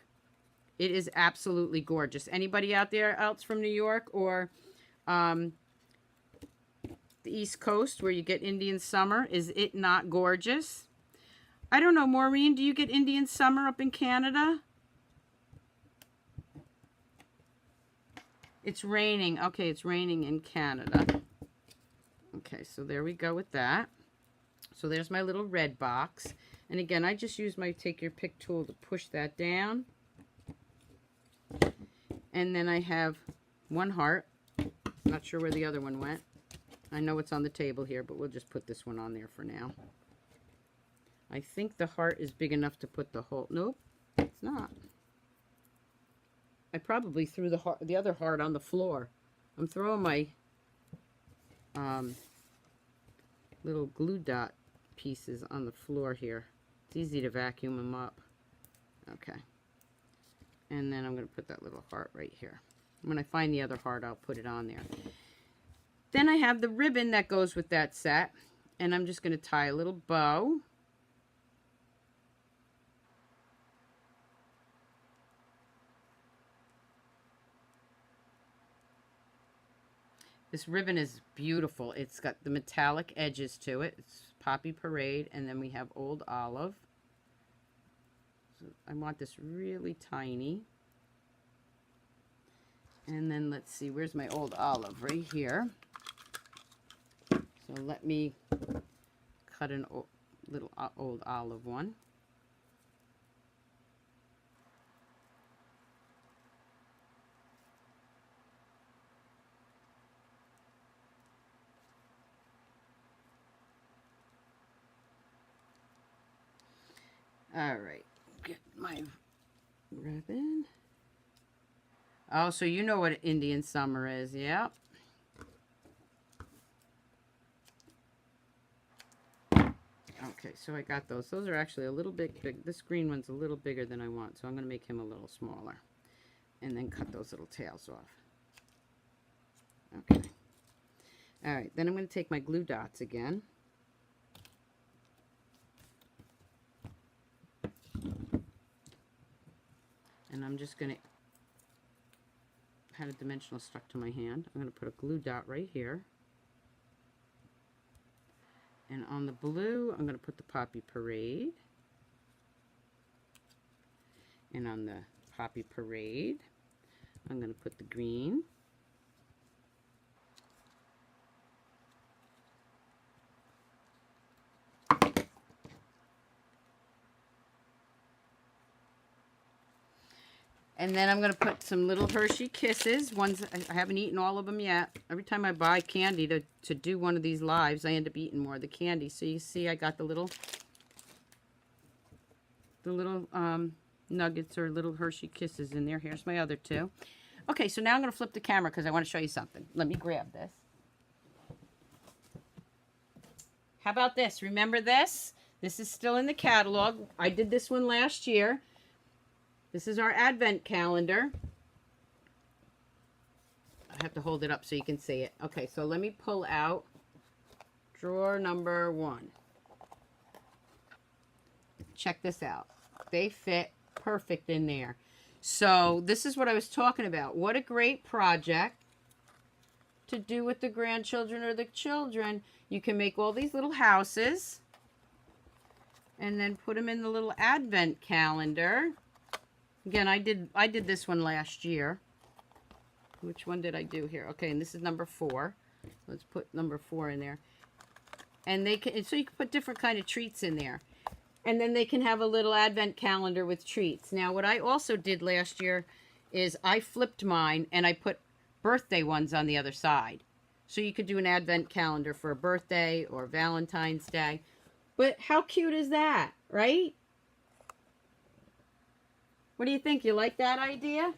It is absolutely gorgeous. Anybody out there else from New York or the East Coast where you get Indian summer? Is it not gorgeous? I don't know, Maureen, do you get Indian summer up in Canada? It's raining. Okay, it's raining in Canada. Okay, so there we go with that. So there's my little red box. And again, I just use my take your pick tool to push that down. And then I have one heart. Not sure where the other one went. I know it's on the table here, but we'll just put this one on there for now. I think the heart is big enough to put the whole... Nope, it's not. I probably threw the other heart on the floor. I'm throwing my little glue dot pieces on the floor here. It's easy to vacuum them up. Okay. And then I'm going to put that little heart right here. When I find the other heart, I'll put it on there. Then I have the ribbon that goes with that set. And I'm just going to tie a little bow. This ribbon is beautiful. It's got the metallic edges to it. It's Poppy Parade, and then we have Old Olive. So I want this really tiny. And then let's see, where's my Old Olive? Right here. So let me cut a little Old Olive one. All right, get my ribbon. Oh, so you know what Indian summer is, yep. Okay, so I got those. Those are actually a little bit big. This green one's a little bigger than I want, so I'm going to make him a little smaller. And then cut those little tails off. Okay. All right, then I'm going to take my glue dots again. And I'm just going to, had a dimensional stuck to my hand. I'm going to put a glue dot right here. And on the blue, I'm going to put the Poppy Parade. And on the Poppy Parade, I'm going to put the green. And then I'm going to put some little Hershey Kisses. Ones I haven't eaten all of them yet. Every time I buy candy to do one of these lives, I end up eating more of the candy. So you see I got the little nuggets or little Hershey Kisses in there. Here's my other two. Okay, so now I'm going to flip the camera because I want to show you something. Let me grab this. How about this? Remember this? This is still in the catalog. I did this one last year. This is our advent calendar. I have to hold it up so you can see it. Okay, so let me pull out drawer number 1. Check this out. They fit perfect in there. So this is what I was talking about. What a great project to do with the grandchildren or the children. You can make all these little houses and then put them in the little advent calendar. Again, I did this one last year. Which one did I do here? Okay, and this is number 4. Let's put number 4 in there. And so you can put different kind of treats in there. And then they can have a little advent calendar with treats. Now, what I also did last year is I flipped mine and I put birthday ones on the other side. So you could do an advent calendar for a birthday or Valentine's Day. But how cute is that, right? What do you think? You like that idea?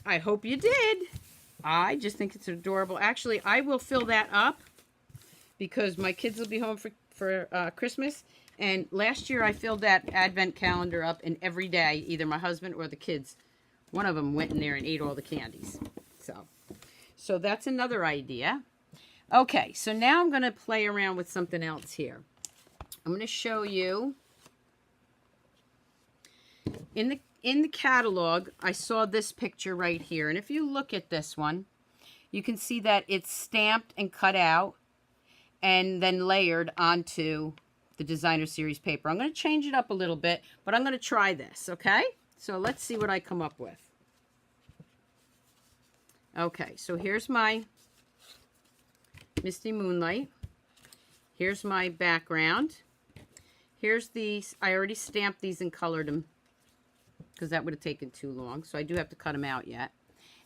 I hope you did. I just think it's adorable. Actually, I will fill that up because my kids will be home for Christmas. And last year I filled that advent calendar up, and every day, either my husband or the kids, one of them went in there and ate all the candies. So that's another idea. Okay, so now I'm going to play around with something else here. I'm going to show you in the catalog. I saw this picture right here, and if you look at this one, you can see that it's stamped and cut out and then layered onto the designer series paper. I'm going to change it up a little bit, but I'm going to try this, okay? So let's see what I come up with. Okay, so here's my Misty Moonlight. Here's my background. Here's these. I already stamped these and colored them because that would have taken too long. So I do have to cut them out yet.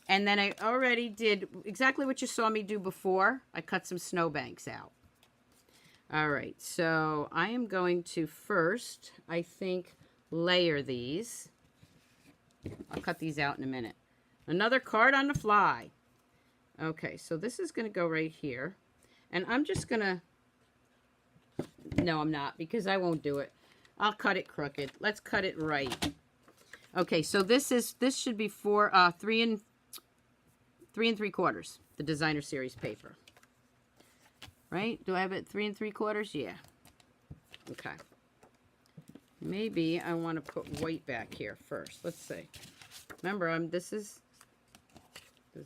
And then I already did exactly what you saw me do before. I cut some snowbanks out. All right, so I am going to first, I think, layer these. I'll cut these out in a minute. Another card on the fly. Okay, so this is going to go right here. And I'm just going to... No, I'm not, because I won't do it. I'll cut it crooked. Let's cut it right. Okay, so this should be for 3 3/4, the designer series paper. Right? Do I have it 3 3/4? Yeah. Okay. Maybe I want to put white back here first. Let's see. Remember, does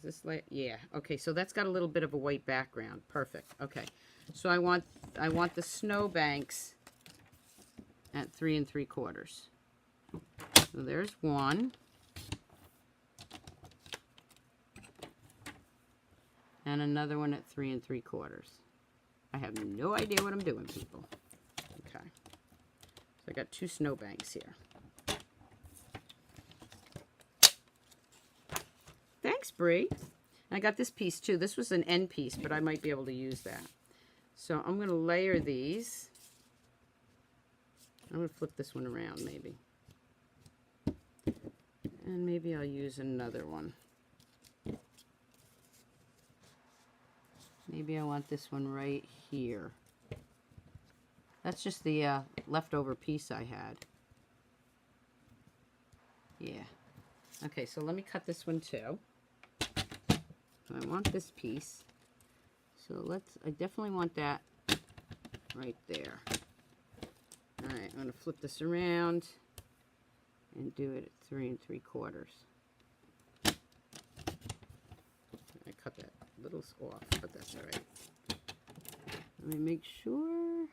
this like, yeah. Okay, so that's got a little bit of a white background. Perfect. Okay. So I want the snowbanks at 3 3/4. So there's one. And another one at 3 3/4. I have no idea what I'm doing, people. Okay. So I got 2 snowbanks here. Thanks, Bree. I got this piece too. This was an end piece, but I might be able to use that. So I'm going to layer these. I'm going to flip this one around maybe. And maybe I'll use another one. Maybe I want this one right here. That's just the leftover piece I had. Yeah. Okay, so let me cut this one too. I want this piece. So I definitely want that right there. Alright, I'm going to flip this around and do it at 3 3/4. I cut that little off, but that's alright. Let me make sure.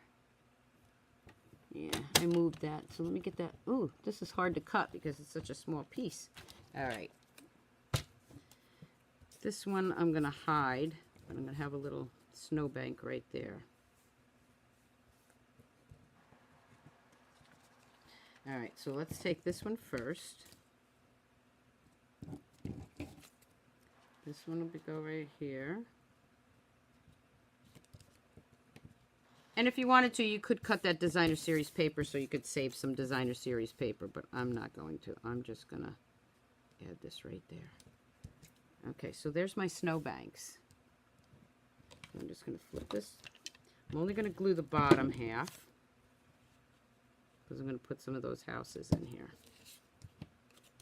Yeah, I moved that. So let me get that. Ooh, this is hard to cut because it's such a small piece. Alright. This one I'm going to hide. I'm going to have a little snowbank right there. Alright, so let's take this one first. This one will go right here. And if you wanted to, you could cut that designer series paper so you could save some designer series paper, but I'm not going to. I'm just going to add this right there. Okay, so there's my snowbanks. I'm just going to flip this. I'm only going to glue the bottom half because I'm going to put some of those houses in here.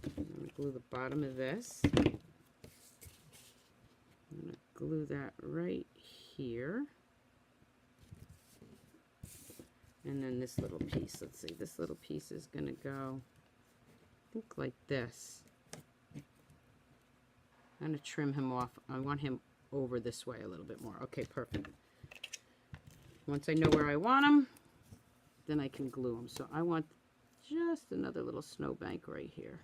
I'm going to glue the bottom of this. I'm going to glue that right here. And then this little piece, let's see, this little piece is going to go, I think like this. I'm going to trim him off. I want him over this way a little bit more. Okay, perfect. Once I know where I want him, then I can glue him. So I want just another little snowbank right here.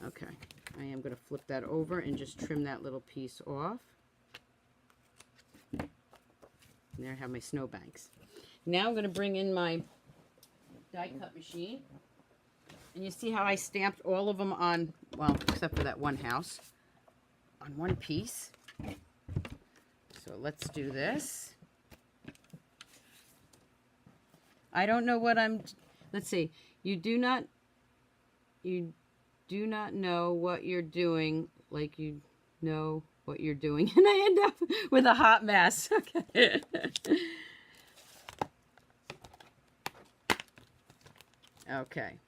Okay, I am going to flip that over and just trim that little piece off. And there I have my snowbanks. Now I'm going to bring in my die cut machine. And you see how I stamped all of them on, well, except for that one house, on one piece. So let's do this. I don't know what I'm, let's see. You do not know what you're doing like you know what you're doing. And I end up with a hot mess. Okay. Okay.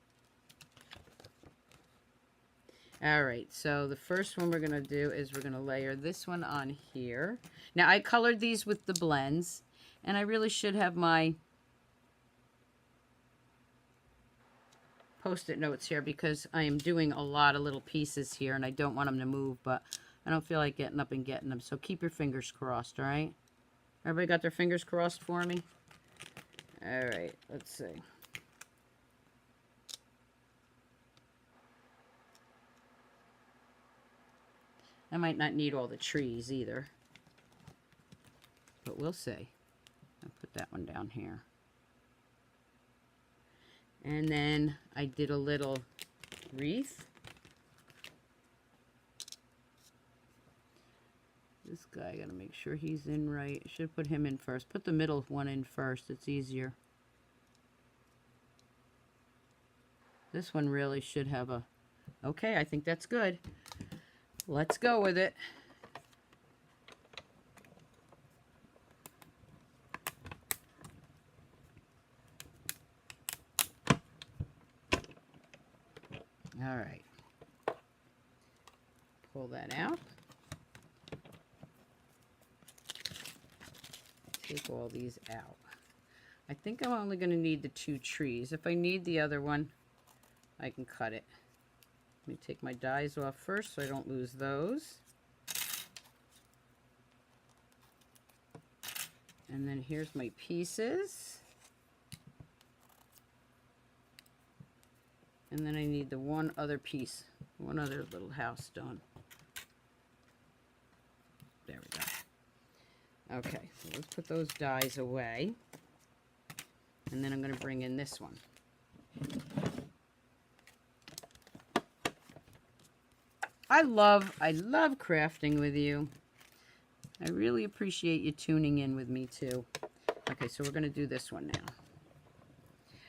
All right, so the first one we're going to do is we're going to layer this one on here. Now, I colored these with the blends, and I really should have my Post-it notes here because I am doing a lot of little pieces here, and I don't want them to move, but I don't feel like getting up and getting them, so keep your fingers crossed, all right? Everybody got their fingers crossed for me? All right, let's see. I might not need all the trees either, but we'll see. I'll put that one down here. And then I did a little wreath. This guy, I gotta make sure he's in right. Should put him in first. Put the middle one in first, it's easier. This one really should have a... Okay, I think that's good. Let's go with it. All right. Pull that out. Take all these out. I think I'm only going to need the 2 trees. If I need the other one, I can cut it. Let me take my dies off first so I don't lose those. And then here's my pieces. And then I need the one other piece, one other little house done. There we go. Okay, so let's put those dies away. And then I'm going to bring in this one. I love crafting with you. I really appreciate you tuning in with me too. Okay, so we're going to do this one now.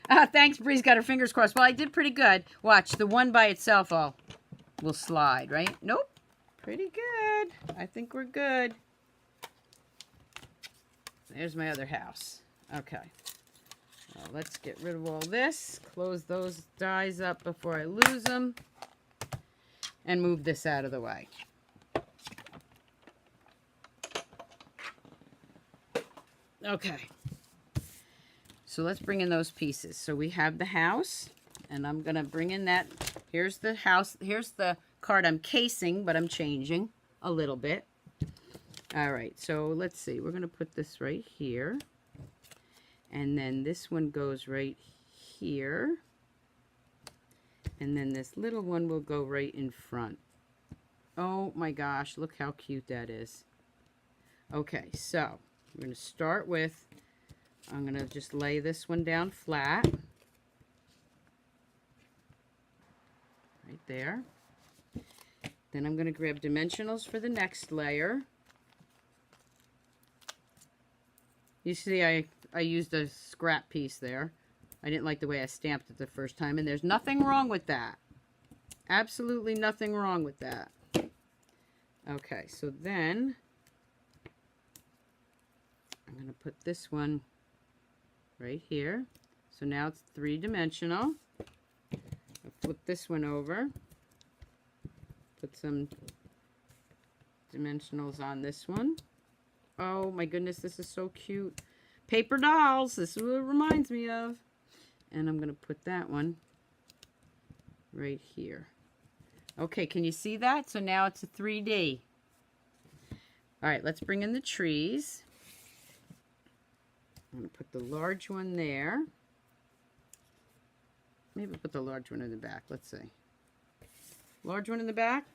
Ah, thanks, Bree's got her fingers crossed. Well, I did pretty good. Watch, the one by itself will slide, right? Nope. Pretty good. I think we're good. There's my other house. Okay. Well, let's get rid of all this. Close those dies up before I lose them. And move this out of the way. Okay. So let's bring in those pieces. So we have the house, and I'm going to bring in that. Here's the house. Here's the card I'm casing, but I'm changing a little bit. All right, so let's see. We're going to put this right here. And then this one goes right here. And then this little one will go right in front. Oh my gosh, look how cute that is. Okay, so we're going to start with, I'm going to just lay this one down flat. Right there. Then I'm going to grab dimensionals for the next layer. You see I used a scrap piece there. I didn't like the way I stamped it the first time, and there's nothing wrong with that. Absolutely nothing wrong with that. Okay, so then I'm going to put this one right here. So now it's 3-dimensional. I'll flip this one over. Put some dimensionals on this one. Oh my goodness, this is so cute. Paper dolls, this is what it reminds me of. And I'm going to put that one right here. Okay, can you see that? So now it's a 3D. All right, let's bring in the trees. I'm going to put the large one there. Maybe put the large one in the back. Let's see. Large one in the back.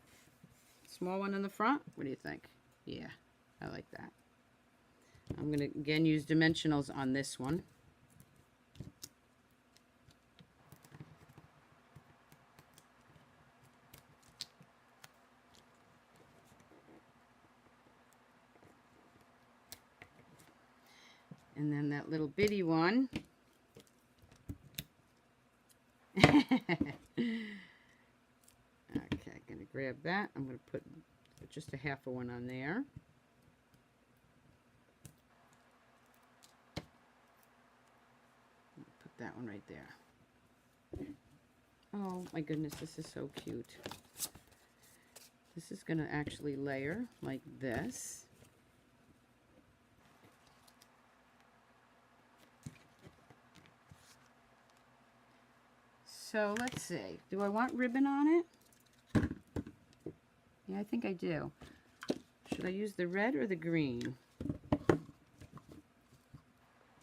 Small one in the front. What do you think? Yeah, I like that. I'm going to, again, use dimensionals on this one. And then that little bitty one. Okay, going to grab that. I'm going to put just a half of one on there. Put that one right there. Oh my goodness, this is so cute. This is going to actually layer like this. So let's see. Do I want ribbon on it? Yeah, I think I do. Should I use the red or the green?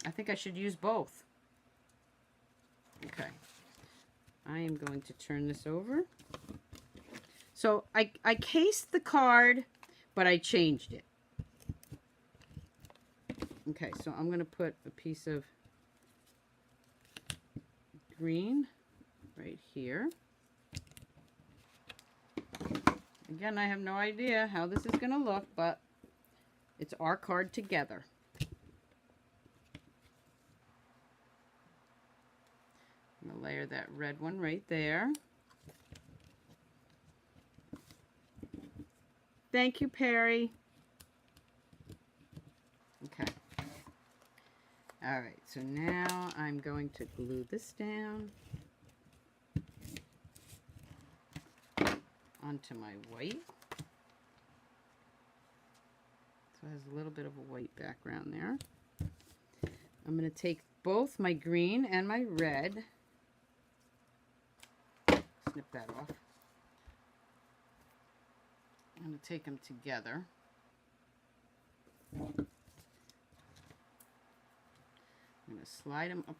I think I should use both. Okay. I am going to turn this over. So I cased the card, but I changed it. Okay, so I'm going to put a piece of green right here. Again, I have no idea how this is going to look, but it's our card together. I'm going to layer that red one right there. Thank you, Perry. Okay. All right, so now I'm going to glue this down onto my white. So it has a little bit of a white background there. I'm going to take both my green and my red, snip that off. I'm going to take them together. I'm going to slide them up.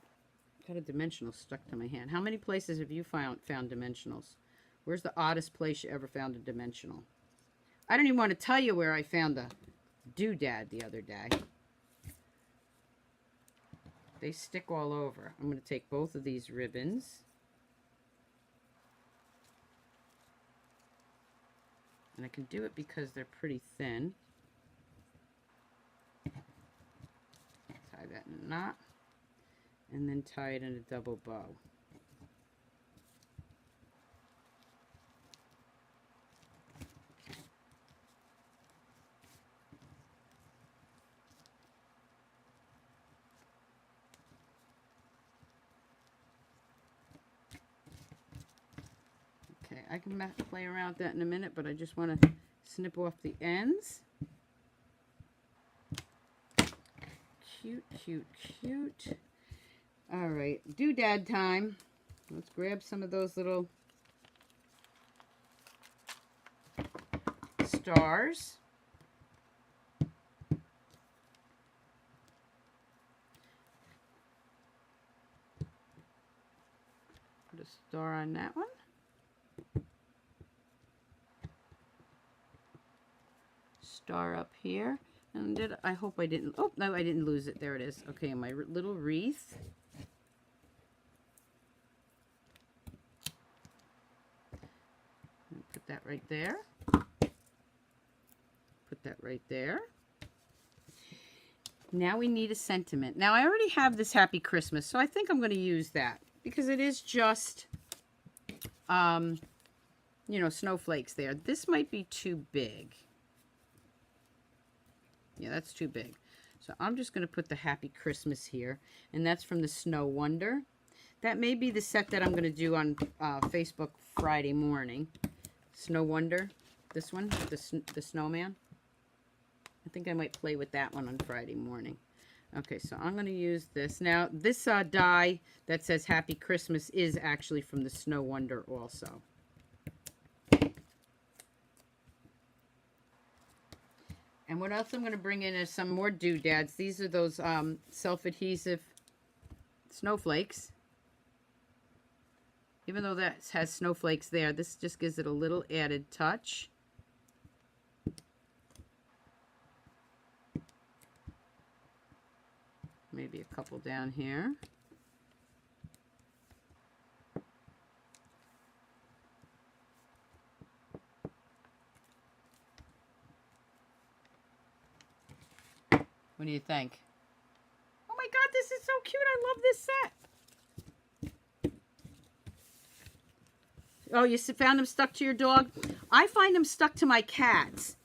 Got a dimensional stuck to my hand. How many places have you found dimensionals? Where's the oddest place you ever found a dimensional? I don't even want to tell you where I found a doodad the other day. They stick all over. I'm going to take both of these ribbons. And I can do it because they're pretty thin. Tie that in a knot. And then tie it in a double bow. Okay, I can play around with that in a minute, but I just want to snip off the ends. Cute, cute, cute. All right, doodad time. Let's grab some of those little stars. Put a star on that one. Star up here. And I hope I didn't, oh, no, I didn't lose it. There it is. Okay, my little wreath. Put that right there. Put that right there. Now we need a sentiment. Now I already have this Happy Christmas, so I think I'm going to use that because it is just, you know, snowflakes there. This might be too big. Yeah, that's too big. So I'm just going to put the Happy Christmas here, and that's from the Snow Wonder. That may be the set that I'm going to do on Facebook Friday morning. Snow Wonder, this one, the snowman. I think I might play with that one on Friday morning. Okay, so I'm going to use this. Now, this die that says Happy Christmas is actually from the Snow Wonder also. And what else I'm going to bring in is some more doodads. These are those self-adhesive snowflakes. Even though that has snowflakes there, this just gives it a little added touch. Maybe a couple down here. What do you think? Oh my God, this is so cute. I love this set. Oh, you found them stuck to your dog? I find them stuck to my cats.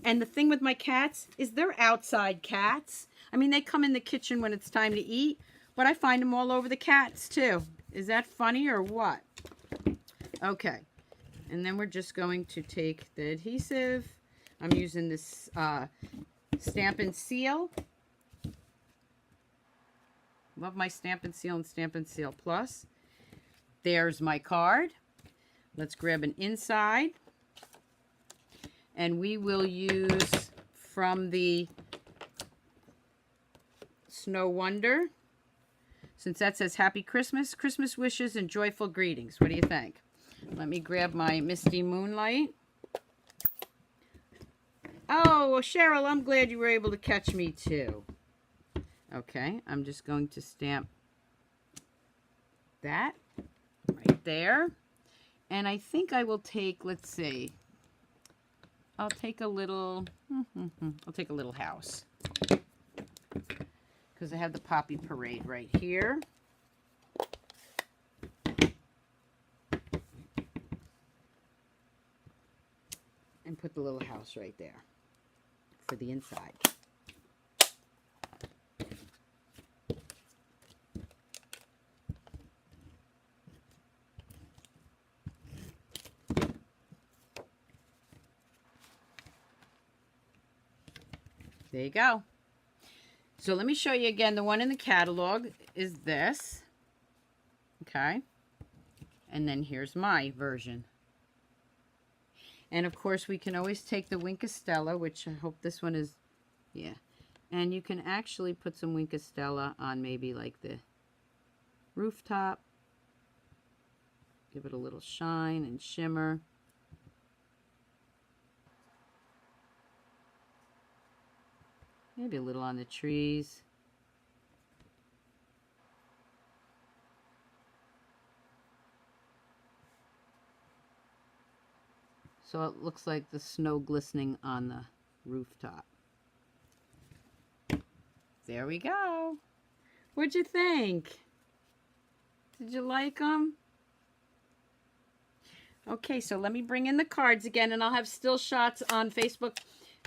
And the thing with my cats is they're outside cats. I mean, they come in the kitchen when it's time to eat, but I find them all over the cats too. Is that funny or what? Okay. And then we're just going to take the adhesive. I'm using this Stamp and Seal. Love my Stamp and Seal and Stamp and Seal Plus. There's my card. Let's grab an inside. And we will use from the Snow Wonder. Since that says Happy Christmas, Christmas wishes and joyful greetings. What do you think? Let me grab my Misty Moonlight. Oh, well, Cheryl, I'm glad you were able to catch me too. Okay, I'm just going to stamp that right there. And I think I will take, let's see, I'll take a little house. Because I have the Poppy Parade right here. And put the little house right there for the inside. There you go. So let me show you again. The one in the catalog is this. Okay. And then here's my version. And of course we can always take the Wink of Stella, which I hope this one is, yeah. And you can actually put some Wink of Stella on maybe like the rooftop. Give it a little shine and shimmer. Maybe a little on the trees. So it looks like the snow glistening on the rooftop. There we go. What'd you think? Did you like them? Okay, so let me bring in the cards again, and I'll have still shots on Facebook,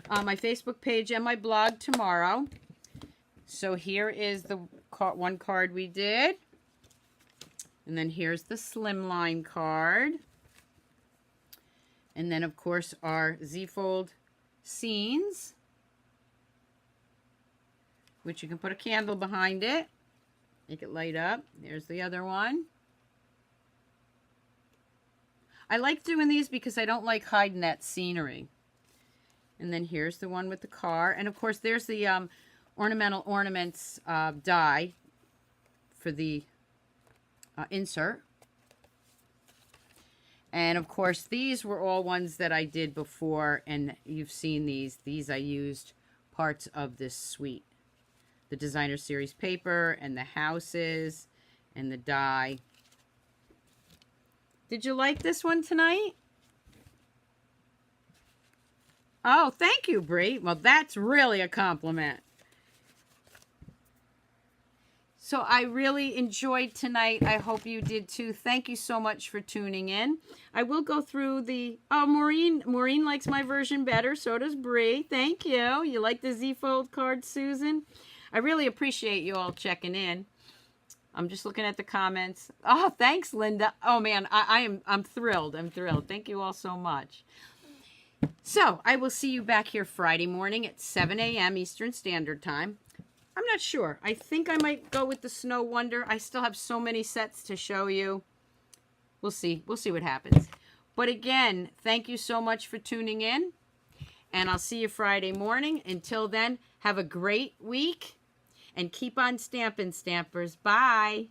my Facebook page and my blog tomorrow. So here is the one card we did. And then here's the slimline card. And then, of course, our Z-fold scenes, which you can put a candle behind it. Make it light up. There's the other one. I like doing these because I don't like hiding that scenery. And then here's the one with the car. And, of course, there's the ornamental ornaments die for the insert. And, of course, these were all ones that I did before, and you've seen these. These I used parts of this suite. The designer series paper and the houses and the die. Did you like this one tonight? Oh, thank you, Bree. Well, that's really a compliment. So I really enjoyed tonight. I hope you did too. Thank you so much for tuning in. I will go through the... Oh, Maureen likes my version better. So does Bree. Thank you. You like the Z-fold card, Susan? I really appreciate you all checking in. I'm just looking at the comments. Oh, thanks, Linda. Oh, man, I'm thrilled. I'm thrilled. Thank you all so much. So I will see you back here Friday morning at 7 a.m. Eastern Standard Time. I'm not sure. I think I might go with the Snow Wonder. I still have so many sets to show you. We'll see. We'll see what happens. But again, thank you so much for tuning in. And I'll see you Friday morning. Until then, have a great week. And keep on stamping, Stampers. Bye.